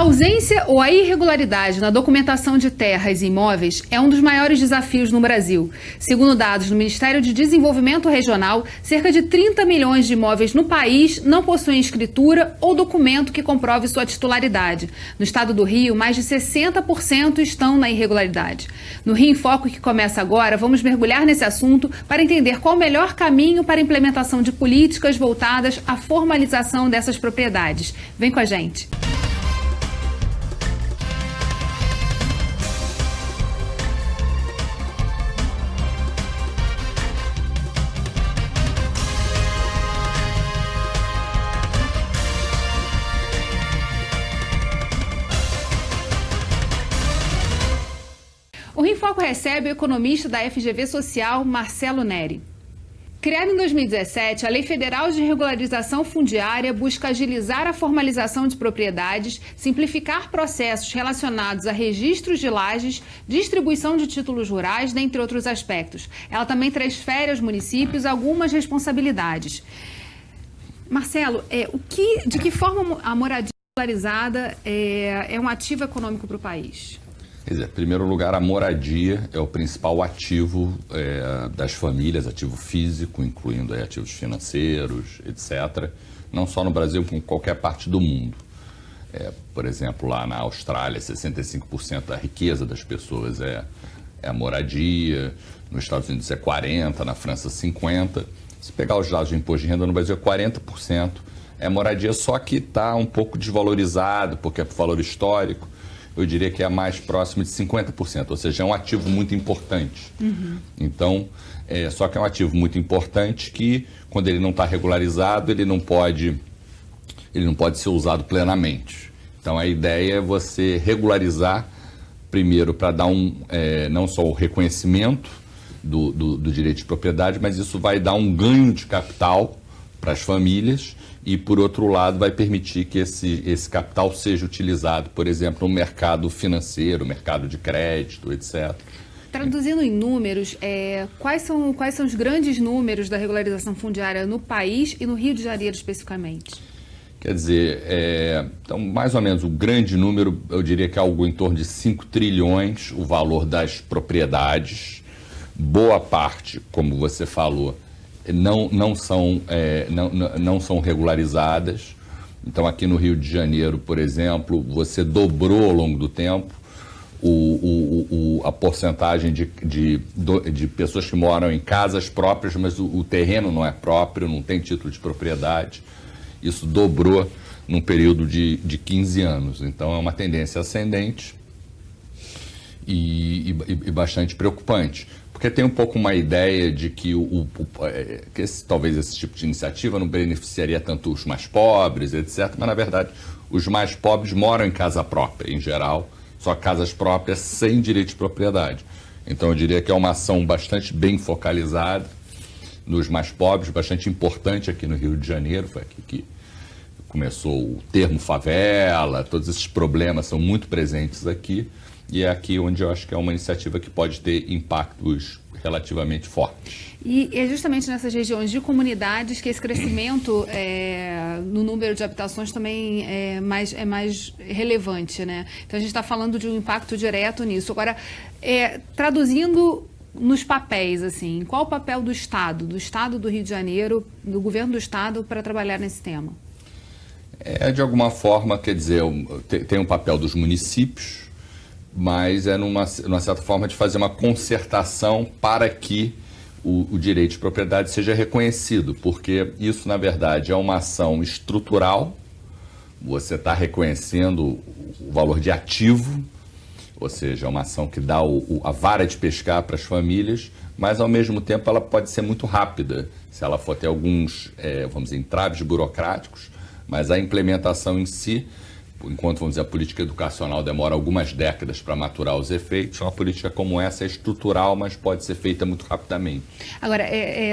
ausência ou a irregularidade na documentação de terras e imóveis é um dos maiores desafios no Brasil. Segundo dados do Ministério de Desenvolvimento Regional, cerca de 30 milhões de imóveis no país não possuem escritura ou documento que comprove sua titularidade. No estado do Rio, mais de 60% estão na irregularidade. No Rio em Foco, que começa agora, vamos mergulhar nesse assunto para entender qual o melhor caminho para a implementação de políticas voltadas à formalização dessas propriedades. Vem com a gente. O Rio em Foco recebe o economista da FGV Social, Marcelo Neri. Criada em 2017, a Lei Federal de Regularização Fundiária busca agilizar a formalização de propriedades, simplificar processos relacionados a registros de lajes, distribuição de títulos rurais, dentre outros aspectos. Ela também transfere aos municípios algumas responsabilidades. Marcelo, de que forma a moradia regularizada é um ativo econômico para o país? Quer dizer, em primeiro lugar, a moradia é o principal ativo das famílias, ativo físico, incluindo ativos financeiros, etc. Não só no Brasil, como em qualquer parte do mundo. Por exemplo, lá na Austrália, 65% da riqueza das pessoas é a moradia, nos Estados Unidos é 40%, na França 50%. Se pegar os dados de imposto de renda, no Brasil é 40%. É moradia, só que está um pouco desvalorizado, porque é por valor histórico. Eu diria que é mais próximo de 50%, ou seja, é um ativo muito importante. Uhum. Então, só que é um ativo muito importante que, quando ele não está regularizado, ele não pode ser usado plenamente. Então, a ideia é você regularizar, primeiro, para dar não só o reconhecimento do direito de propriedade, mas isso vai dar um ganho de capital para as famílias e, por outro lado, vai permitir que esse capital seja utilizado, por exemplo, no mercado financeiro, mercado de crédito, etc. Traduzindo em números, quais são os grandes números da regularização fundiária no país e no Rio de Janeiro especificamente? Quer dizer, então, mais ou menos, o grande número, eu diria que é algo em torno de 5 trilhões, o valor das propriedades. Boa parte, como você falou, não são regularizadas. Então, aqui no Rio de Janeiro, por exemplo, você dobrou ao longo do tempo a porcentagem de pessoas que moram em casas próprias, mas o terreno não é próprio, não tem título de propriedade. Isso dobrou num período de 15 anos. Então, é uma tendência ascendente e bastante preocupante. Porque tem um pouco uma ideia de que, talvez esse tipo de iniciativa não beneficiaria tanto os mais pobres, etc. Mas, na verdade, os mais pobres moram em casa própria, em geral, só casas próprias sem direito de propriedade. Então, eu diria que é uma ação bastante bem focalizada nos mais pobres, bastante importante aqui no Rio de Janeiro. Foi aqui que começou o termo favela, todos esses problemas são muito presentes aqui. E é aqui onde eu acho que é uma iniciativa que pode ter impactos relativamente fortes. E é justamente nessas regiões de comunidades que esse crescimento no número de habitações também é mais relevante, né? Então a gente está falando de um impacto direto nisso. Agora, traduzindo nos papéis, assim, qual o papel do Estado do Rio de Janeiro, do governo do Estado, para trabalhar nesse tema? De alguma forma, quer dizer, tem um papel dos municípios, mas numa certa forma de fazer uma concertação para que o direito de propriedade seja reconhecido, porque isso, na verdade, é uma ação estrutural. Você está reconhecendo o valor de ativo, ou seja, é uma ação que dá a vara de pescar para as famílias, mas, ao mesmo tempo, ela pode ser muito rápida, se ela for ter alguns, vamos dizer, entraves burocráticos, mas a implementação em si, enquanto, vamos dizer, a política educacional demora algumas décadas para maturar os efeitos, uma política como essa é estrutural, mas pode ser feita muito rapidamente. Agora,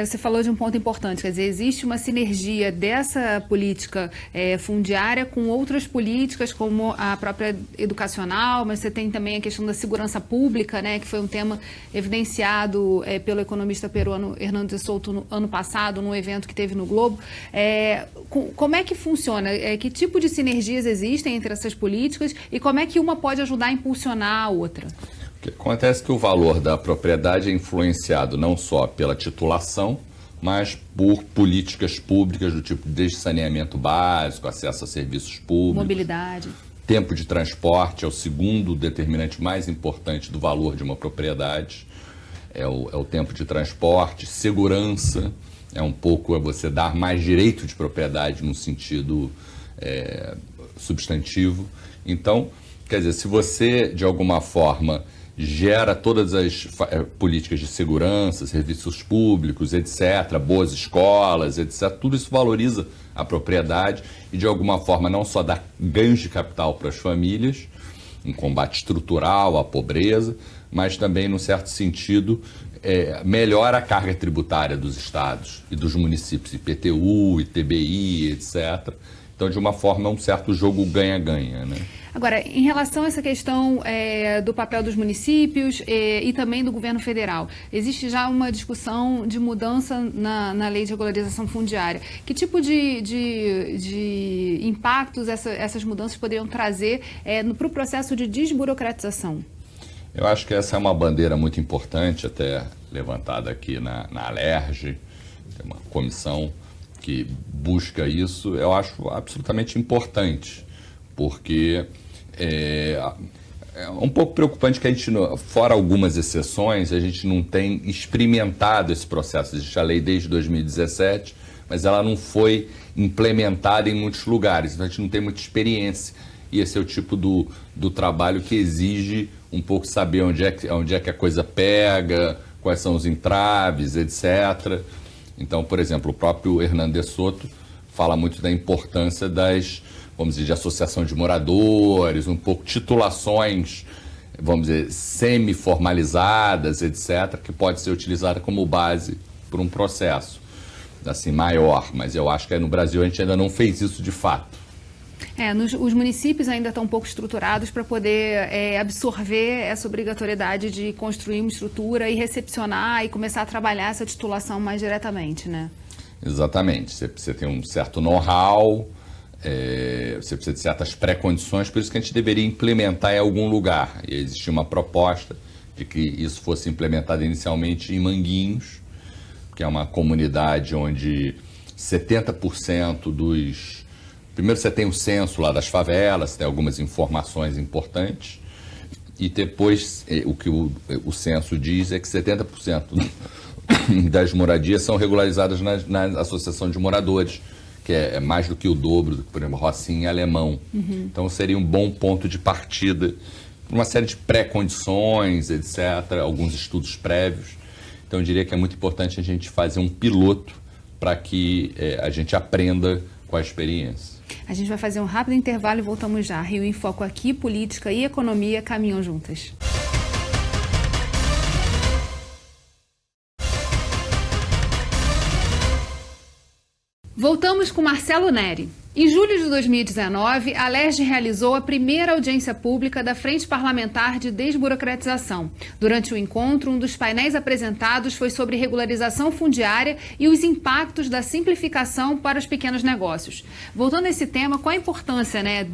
você falou de um ponto importante, quer dizer, existe uma sinergia dessa política fundiária com outras políticas, como a própria educacional, mas você tem também a questão da segurança pública, né, que foi um tema evidenciado pelo economista peruano Hernando de Souto no ano passado, num evento que teve no Globo. Como é que funciona? Que tipo de sinergias existem entre essas políticas e como é que uma pode ajudar a impulsionar a outra? O que acontece é que o valor da propriedade é influenciado não só pela titulação, mas por políticas públicas do tipo desde saneamento básico, acesso a serviços públicos. Mobilidade. Tempo de transporte é o segundo determinante mais importante do valor de uma propriedade. É o tempo de transporte. Segurança é um pouco você dar mais direito de propriedade no sentido substantivo. Então, quer dizer, se você, de alguma forma, gera todas as políticas de segurança, serviços públicos, etc., boas escolas, etc., tudo isso valoriza a propriedade e, de alguma forma, não só dá ganhos de capital para as famílias, um combate estrutural à pobreza, mas também, num certo sentido, melhora a carga tributária dos estados e dos municípios, IPTU, ITBI, etc. Então, de uma forma, é um certo jogo ganha-ganha, né? Agora, em relação a essa questão do papel dos municípios e também do governo federal, existe já uma discussão de mudança na lei de regularização fundiária. Que tipo de impactos essas mudanças poderiam trazer para o processo de desburocratização? Eu acho que essa é uma bandeira muito importante, até levantada aqui na Alerj, tem uma comissão que busca isso. Eu acho absolutamente importante, porque é um pouco preocupante que a gente, fora algumas exceções, a gente não tem experimentado esse processo. Existe a lei desde 2017, mas ela não foi implementada em muitos lugares, então a gente não tem muita experiência. E esse é o tipo do trabalho que exige um pouco saber onde é que a coisa pega, quais são os entraves, etc. Então, por exemplo, o próprio Hernando Soto fala muito da importância vamos dizer, de associação de moradores, um pouco titulações, vamos dizer, semi-formalizadas, etc., que pode ser utilizada como base para um processo assim, maior. Mas eu acho que no Brasil a gente ainda não fez isso de fato. Os municípios ainda estão um pouco estruturados para poder absorver essa obrigatoriedade de construir uma estrutura e recepcionar e começar a trabalhar essa titulação mais diretamente, né? Exatamente. Você precisa ter um certo know-how, você precisa de certas pré-condições, por isso que a gente deveria implementar em algum lugar. E existia uma proposta de que isso fosse implementado inicialmente em Manguinhos, que é uma comunidade onde 70% dos... Primeiro você tem o censo lá das favelas, tem algumas informações importantes, e depois o que o censo diz é que 70% das moradias são regularizadas na Associação de Moradores, que é mais do que o dobro, por exemplo, Rocinha e Alemão. Uhum. Então seria um bom ponto de partida, uma série de pré-condições, etc., alguns estudos prévios. Então eu diria que é muito importante a gente fazer um piloto para que a gente aprenda com a experiência. A gente vai fazer um rápido intervalo e voltamos já. Rio em Foco aqui, política e economia caminham juntas. Voltamos com Marcelo Neri. Em julho de 2019, a Alerj realizou a primeira audiência pública da Frente Parlamentar de Desburocratização. Durante o encontro, um dos painéis apresentados foi sobre regularização fundiária e os impactos da simplificação para os pequenos negócios. Voltando a esse tema, qual a importância, né,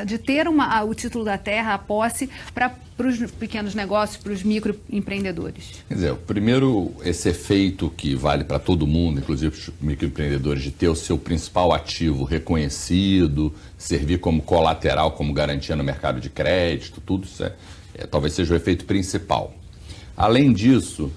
de ter o título da terra, a posse, para os pequenos negócios, para os microempreendedores? Quer dizer, primeiro, esse efeito que vale para todo mundo, inclusive os microempreendedores, de ter o seu principal ativo reconhecido, servir como colateral, como garantia no mercado de crédito, tudo isso talvez seja o efeito principal. Além disso,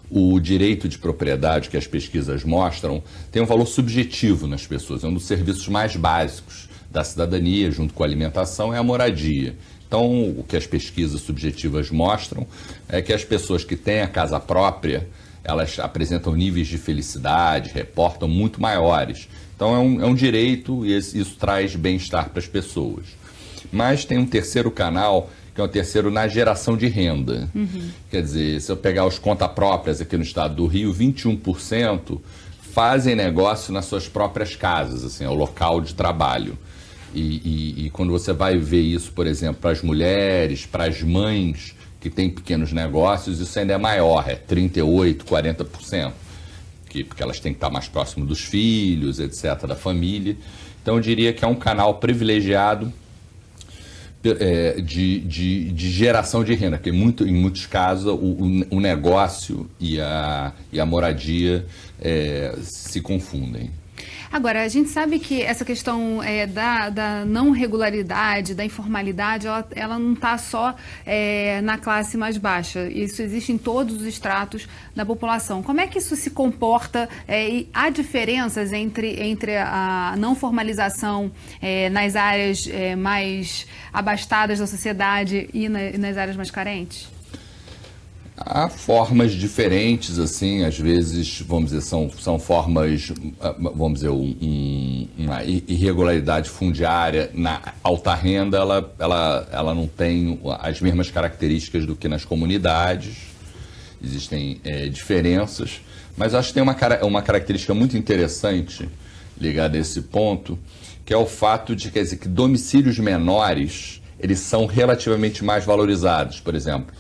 o direito de propriedade que as pesquisas mostram tem um valor subjetivo nas pessoas, é um dos serviços mais básicos da cidadania, junto com a alimentação, é a moradia. Então, o que as pesquisas subjetivas mostram é que as pessoas que têm a casa própria, elas apresentam níveis de felicidade, reportam muito maiores. Então, é um direito e isso traz bem-estar para as pessoas. Mas tem um terceiro canal, que é o terceiro na geração de renda. Uhum. Quer dizer, se eu pegar os contas próprias aqui no estado do Rio, 21% fazem negócio nas suas próprias casas, assim, é o local de trabalho. E quando você vai ver isso, por exemplo, para as mulheres, para as mães que têm pequenos negócios, isso ainda é maior, é 38%, 40%. Porque elas têm que estar mais próximo dos filhos, etc., da família. Então, eu diria que é um canal privilegiado de geração de renda, porque em muitos casos o negócio e a moradia se confundem. Agora, a gente sabe que essa questão da não regularidade, da informalidade, ela não está só na classe mais baixa. Isso existe em todos os estratos da população. Como é que isso se comporta? E há diferenças entre a não formalização nas áreas mais abastadas da sociedade e nas áreas mais carentes? Há formas diferentes, assim, às vezes, vamos dizer, são formas, vamos dizer, uma irregularidade fundiária. Na alta renda, ela não tem as mesmas características do que nas comunidades, existem diferenças, mas acho que tem uma característica muito interessante ligada a esse ponto, que é o fato de, quer dizer, que domicílios menores, eles são relativamente mais valorizados. Por exemplo,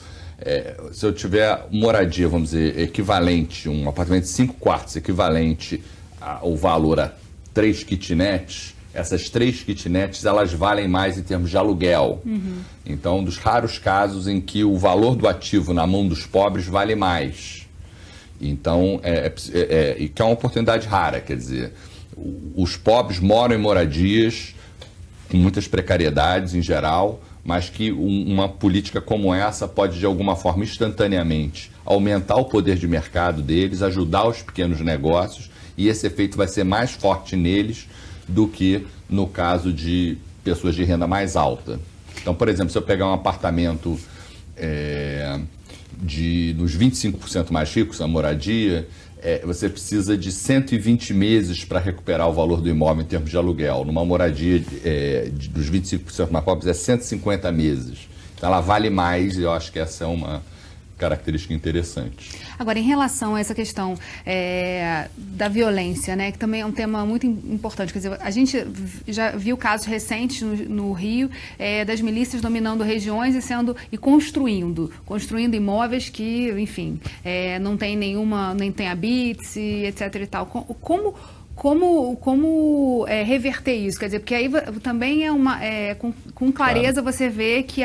se eu tiver moradia, vamos dizer, equivalente, um apartamento de 5 quartos, equivalente ao valor a 3 kitnets, essas 3 kitnets, elas valem mais em termos de aluguel. Então, dos raros casos em que o valor do ativo na mão dos pobres vale mais. Então, que é uma oportunidade rara, quer dizer, os pobres moram em moradias com muitas precariedades em geral, mas que uma política como essa pode, de alguma forma, instantaneamente aumentar o poder de mercado deles, ajudar os pequenos negócios, e esse efeito vai ser mais forte neles do que no caso de pessoas de renda mais alta. Então, por exemplo, se eu pegar um apartamento nos 25% mais ricos, a moradia, você precisa de 120 meses para recuperar o valor do imóvel em termos de aluguel. Numa moradia dos 25% mais pobres é 150 meses. Então ela vale mais, e eu acho que essa é uma característica interessante. Agora, em relação a essa questão da violência, né, que também é um tema muito importante, quer dizer, a gente já viu casos recentes no Rio das milícias dominando regiões e construindo imóveis que, enfim, não tem nem tem habite, etc. e tal. Como reverter isso? Quer dizer, porque aí também com clareza você vê que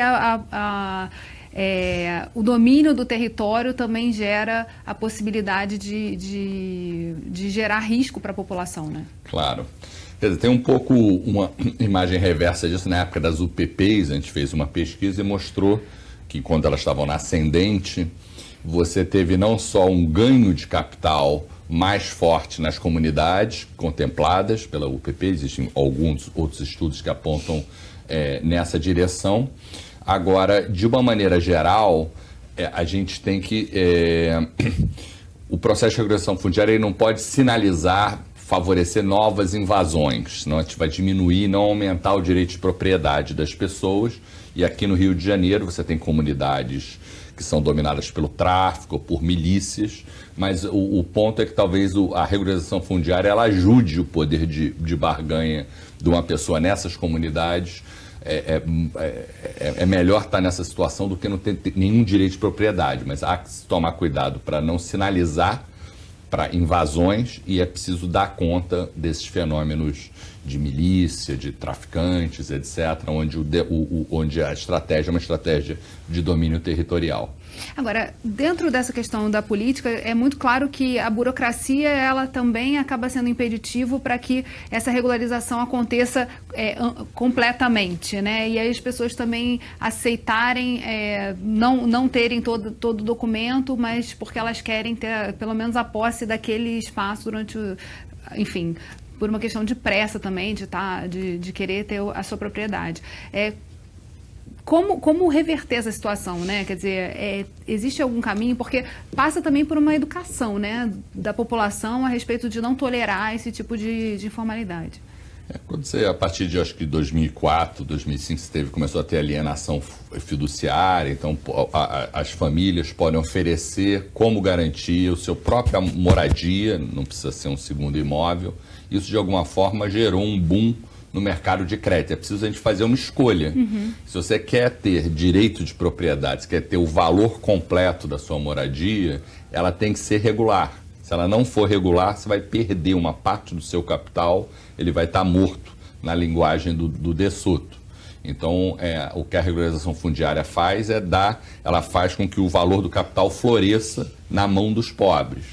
o domínio do território também gera a possibilidade de gerar risco para a população, né? Claro. Quer dizer, tem um pouco uma imagem reversa disso. Na época das UPPs, a gente fez uma pesquisa e mostrou que, quando elas estavam na ascendente, você teve não só um ganho de capital mais forte nas comunidades contempladas pela UPP, existem alguns outros estudos que apontam nessa direção. Agora, de uma maneira geral, a gente tem que... o processo de regulação fundiária ele não pode sinalizar, favorecer novas invasões, senão a gente vai diminuir, não aumentar o direito de propriedade das pessoas. E aqui no Rio de Janeiro você tem comunidades que são dominadas pelo tráfico, por milícias, mas o ponto é que talvez a regularização fundiária ela ajude o poder de barganha de uma pessoa nessas comunidades. É melhor estar nessa situação do que não ter nenhum direito de propriedade, mas há que se tomar cuidado para não sinalizar para invasões, e é preciso dar conta desses fenômenos de milícia, de traficantes, etc., onde a estratégia é uma estratégia de domínio territorial. Agora, dentro dessa questão da política, é muito claro que a burocracia ela também acaba sendo impeditivo para que essa regularização aconteça completamente, né? E aí as pessoas também aceitarem não terem todo o documento, mas porque elas querem ter pelo menos a posse daquele espaço durante enfim, por uma questão de pressa também, de querer ter a sua propriedade. Como reverter essa situação, né? Quer dizer, existe algum caminho? Porque passa também por uma educação, né, da população a respeito de não tolerar esse tipo de informalidade. Quando você, a partir de, acho que 2004, 2005, começou a ter alienação fiduciária, então as famílias podem oferecer como garantia a sua própria moradia, não precisa ser um segundo imóvel. Isso, de alguma forma, gerou um boom no mercado de crédito. É preciso a gente fazer uma escolha. Se você quer ter direito de propriedade, se quer ter o valor completo da sua moradia, ela tem que ser regular. Se ela não for regular, você vai perder uma parte do seu capital, ele vai estar morto na linguagem do De Soto. Então, o que a regularização fundiária faz ela faz com que o valor do capital floresça na mão dos pobres.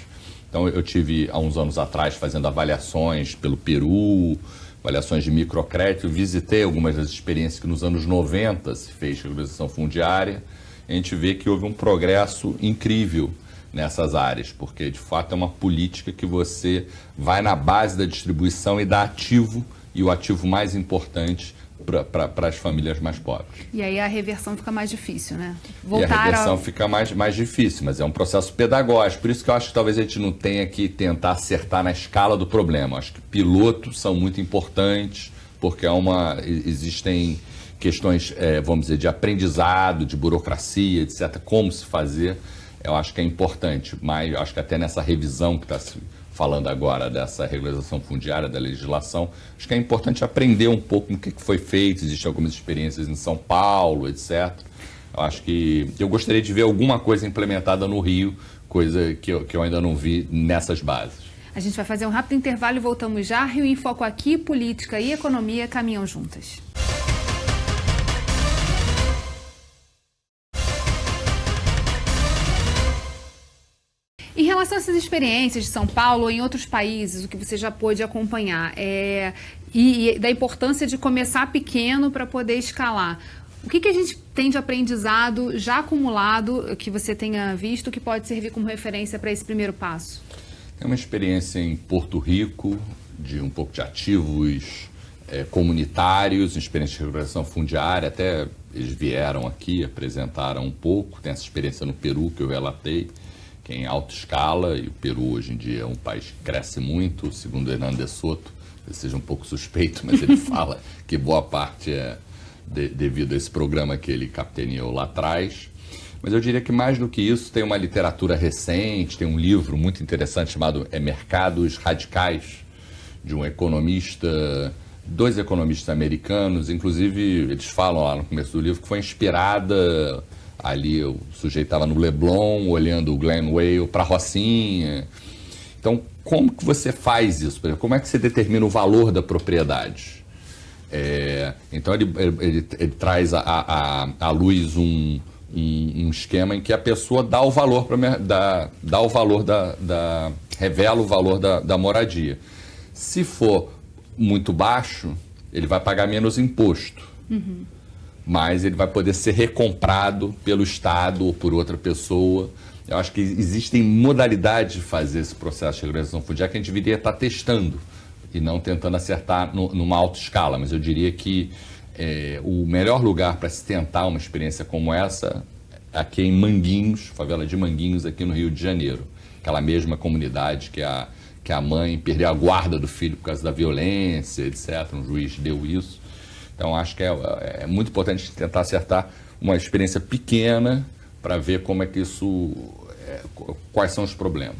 Então, eu tive, há uns anos atrás, fazendo avaliações pelo Peru, avaliações de microcrédito, visitei algumas das experiências que nos anos 90 se fez regularização fundiária. A gente vê que houve um progresso incrível nessas áreas, porque, de fato, é uma política que você vai na base da distribuição e dá ativo, e o ativo mais importante para as famílias mais pobres. E aí a reversão fica mais difícil, né? E a reversão fica mais difícil, mas é um processo pedagógico. Por isso que eu acho que talvez a gente não tenha que tentar acertar na escala do problema. Eu acho que pilotos são muito importantes, porque existem questões, vamos dizer, de aprendizado, de burocracia, etc., como se fazer. Eu acho que é importante, mas eu acho que até nessa revisão que está se falando agora dessa regularização fundiária, da legislação, acho que é importante aprender um pouco o que foi feito, existem algumas experiências em São Paulo, etc. Eu acho que eu gostaria de ver alguma coisa implementada no Rio, coisa que eu ainda não vi nessas bases. A gente vai fazer um rápido intervalo e voltamos já. Rio em Foco aqui, política e economia caminham juntas. Em relação a essas experiências de São Paulo ou em outros países, o que você já pôde acompanhar, e da importância de começar pequeno para poder escalar, o que a gente tem de aprendizado já acumulado, que você tenha visto, que pode servir como referência para esse primeiro passo? Tem uma experiência em Porto Rico, de um pouco de ativos comunitários, experiência de regulação fundiária, até eles vieram aqui, apresentaram um pouco, tem essa experiência no Peru que eu relatei, que é em alta escala, e o Peru hoje em dia é um país que cresce muito, segundo o Hernando de Soto, ele seja um pouco suspeito, mas ele fala que boa parte é devido a esse programa que ele capitaneou lá atrás. Mas eu diria que mais do que isso, tem uma literatura recente, tem um livro muito interessante chamado Mercados Radicais, de um economista, dois economistas americanos, inclusive eles falam lá no começo do livro que foi inspirada. Ali o sujeito estava no Leblon, olhando o Glen Whale para a Rocinha. Então, como que você faz isso? Como é que você determina o valor da propriedade? Então, ele traz à luz um esquema em que a pessoa dá o valor, revela o valor da moradia. Se for muito baixo, ele vai pagar menos imposto. Uhum. Mas ele vai poder ser recomprado pelo Estado ou por outra pessoa. Eu acho que existem modalidades de fazer esse processo de regularização fundiária que a gente deveria estar testando e não tentando acertar numa alta escala. Mas eu diria que o melhor lugar para se tentar uma experiência como essa aqui é em Manguinhos, favela de Manguinhos, aqui no Rio de Janeiro. Aquela mesma comunidade que a mãe perdeu a guarda do filho por causa da violência, etc. Um juiz deu isso. Então, acho que é muito importante tentar acertar uma experiência pequena para ver como é que isso, quais são os problemas.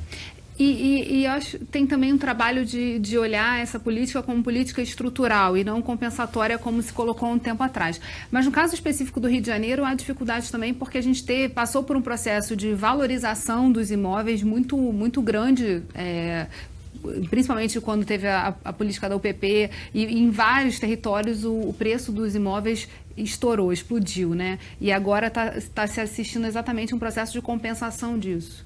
E acho que tem também um trabalho de olhar essa política como política estrutural e não compensatória como se colocou um tempo atrás. Mas no caso específico do Rio de Janeiro, há dificuldades também porque a gente passou por um processo de valorização dos imóveis muito, muito grande, principalmente quando teve a política da UPP, e em vários territórios o preço dos imóveis estourou, explodiu, né? E agora está se assistindo exatamente um processo de compensação disso.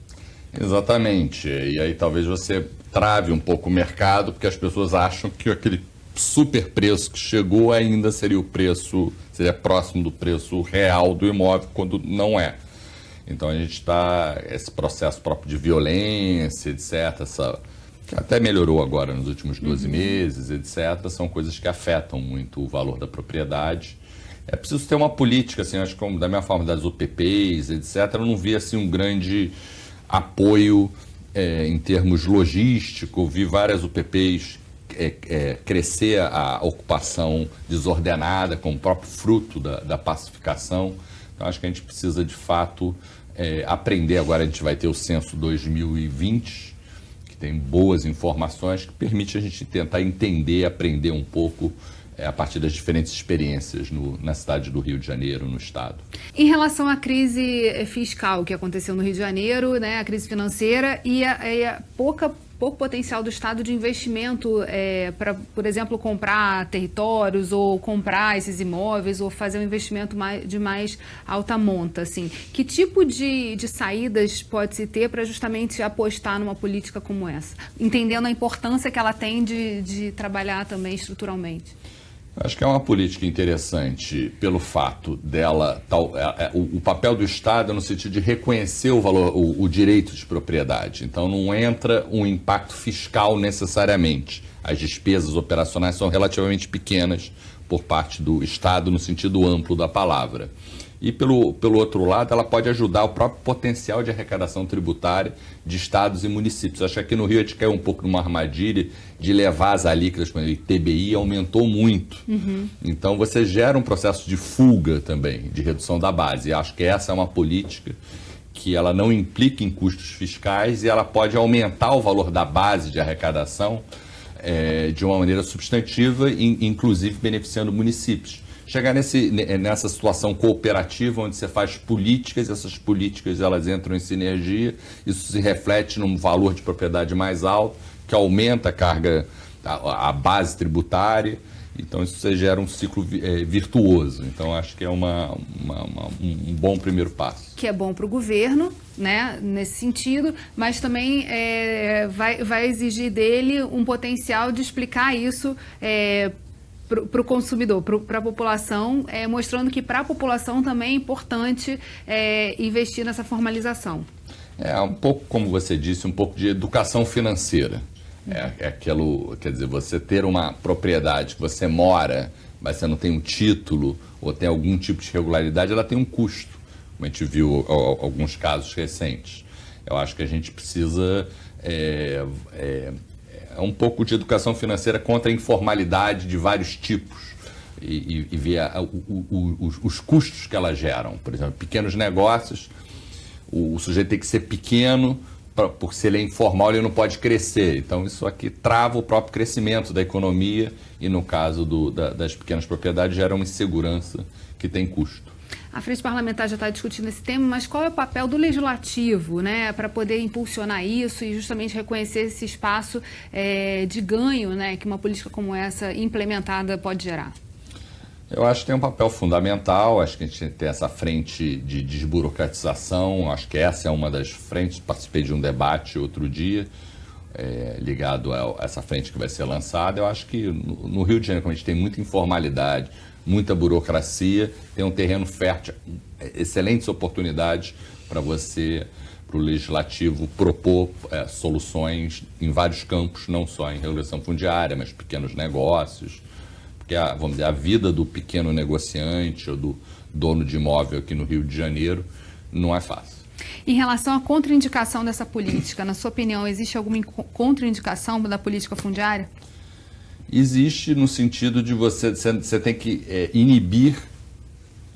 Exatamente. E aí talvez você trave um pouco o mercado, porque as pessoas acham que aquele super preço que chegou ainda seria seria próximo do preço real do imóvel, quando não é. Então a gente está, esse processo próprio de violência, etc., que até melhorou agora nos últimos 12 meses, etc., são coisas que afetam muito o valor da propriedade. É preciso ter uma política, assim, acho que da minha forma das UPPs, etc., eu não vi assim, um grande apoio em termos logísticos, vi várias UPPs crescer a ocupação desordenada como próprio fruto da pacificação. Então, acho que a gente precisa, de fato, aprender. Agora a gente vai ter o censo 2020, tem boas informações que permite a gente tentar entender, aprender um pouco a partir das diferentes experiências na cidade do Rio de Janeiro, no estado. Em relação à crise fiscal que aconteceu no Rio de Janeiro, né, a crise financeira e a pouca pouco potencial do Estado de investimento para, por exemplo, comprar territórios ou comprar esses imóveis ou fazer um investimento de mais alta monta, assim. Que tipo de saídas pode-se ter para justamente apostar numa política como essa? Entendendo a importância que ela tem de trabalhar também estruturalmente. Acho que é uma política interessante pelo fato dela, o papel do Estado no sentido de reconhecer o valor, o direito de propriedade. Então não entra um impacto fiscal necessariamente. As despesas operacionais são relativamente pequenas por parte do Estado no sentido amplo da palavra. E pelo outro lado, ela pode ajudar o próprio potencial de arrecadação tributária de estados e municípios. Acho que aqui no Rio a gente caiu um pouco numa armadilha de levar as alíquotas, quando o ITBI aumentou muito. Então você gera um processo de fuga também, de redução da base. E acho que essa é uma política que ela não implica em custos fiscais e ela pode aumentar o valor da base de arrecadação de uma maneira substantiva, inclusive beneficiando municípios. Chegar nessa situação cooperativa onde você faz políticas, essas políticas elas entram em sinergia, isso se reflete num valor de propriedade mais alto, que aumenta a carga, a base tributária, então isso você gera um ciclo virtuoso. Então acho que é um bom primeiro passo. Que é bom para o governo, né, nesse sentido, mas também vai exigir dele um potencial de explicar isso para o consumidor, para a população, mostrando que para a população também é importante investir nessa formalização. É um pouco, como você disse, um pouco de educação financeira. Quer dizer, você ter uma propriedade que você mora, mas você não tem um título ou tem algum tipo de irregularidade, ela tem um custo, como a gente viu alguns casos recentes. Eu acho que a gente precisa um pouco de educação financeira contra a informalidade de vários tipos e ver os custos que elas geram. Por exemplo, pequenos negócios, o sujeito tem que ser pequeno, porque se ele é informal ele não pode crescer. Então isso aqui trava o próprio crescimento da economia e no caso das pequenas propriedades gera uma insegurança que tem custo. A Frente Parlamentar já está discutindo esse tema, mas qual é o papel do Legislativo, né, para poder impulsionar isso e justamente reconhecer esse espaço de ganho, né, que uma política como essa implementada pode gerar? Eu acho que tem um papel fundamental, acho que a gente tem essa frente de desburocratização, acho que essa é uma das frentes, participei de um debate outro dia, ligado a essa frente que vai ser lançada. Eu acho que no Rio de Janeiro, como a gente tem muita informalidade, muita burocracia, tem um terreno fértil, excelentes oportunidades para o Legislativo propor soluções em vários campos, não só em regulação fundiária, mas pequenos negócios, porque vamos dizer, a vida do pequeno negociante ou do dono de imóvel aqui no Rio de Janeiro não é fácil. Em relação à contraindicação dessa política, na sua opinião, existe alguma contraindicação da política fundiária? Existe no sentido de você tem que inibir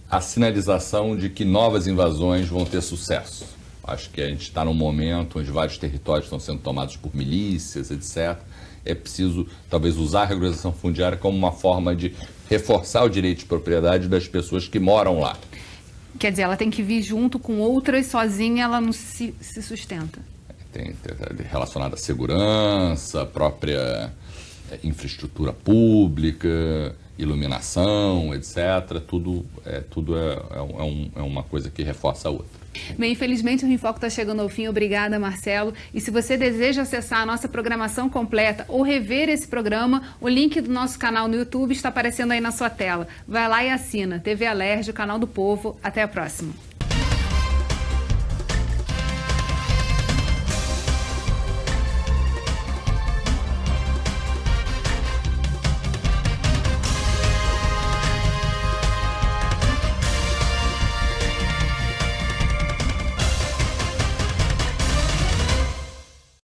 a sinalização de que novas invasões vão ter sucesso. Acho que a gente está num momento onde vários territórios estão sendo tomados por milícias, etc. É preciso, talvez, usar a regularização fundiária como uma forma de reforçar o direito de propriedade das pessoas que moram lá. Quer dizer, ela tem que vir junto com outras, sozinha ela não se sustenta. Tem relacionado à segurança, própria infraestrutura pública, iluminação, etc. Tudo é uma coisa que reforça a outra. Bem, infelizmente o Rio em Foco está chegando ao fim. Obrigada, Marcelo. E se você deseja acessar a nossa programação completa ou rever esse programa, o link do nosso canal no YouTube está aparecendo aí na sua tela. Vai lá e assina. TV Alerj, o canal do povo. Até a próxima.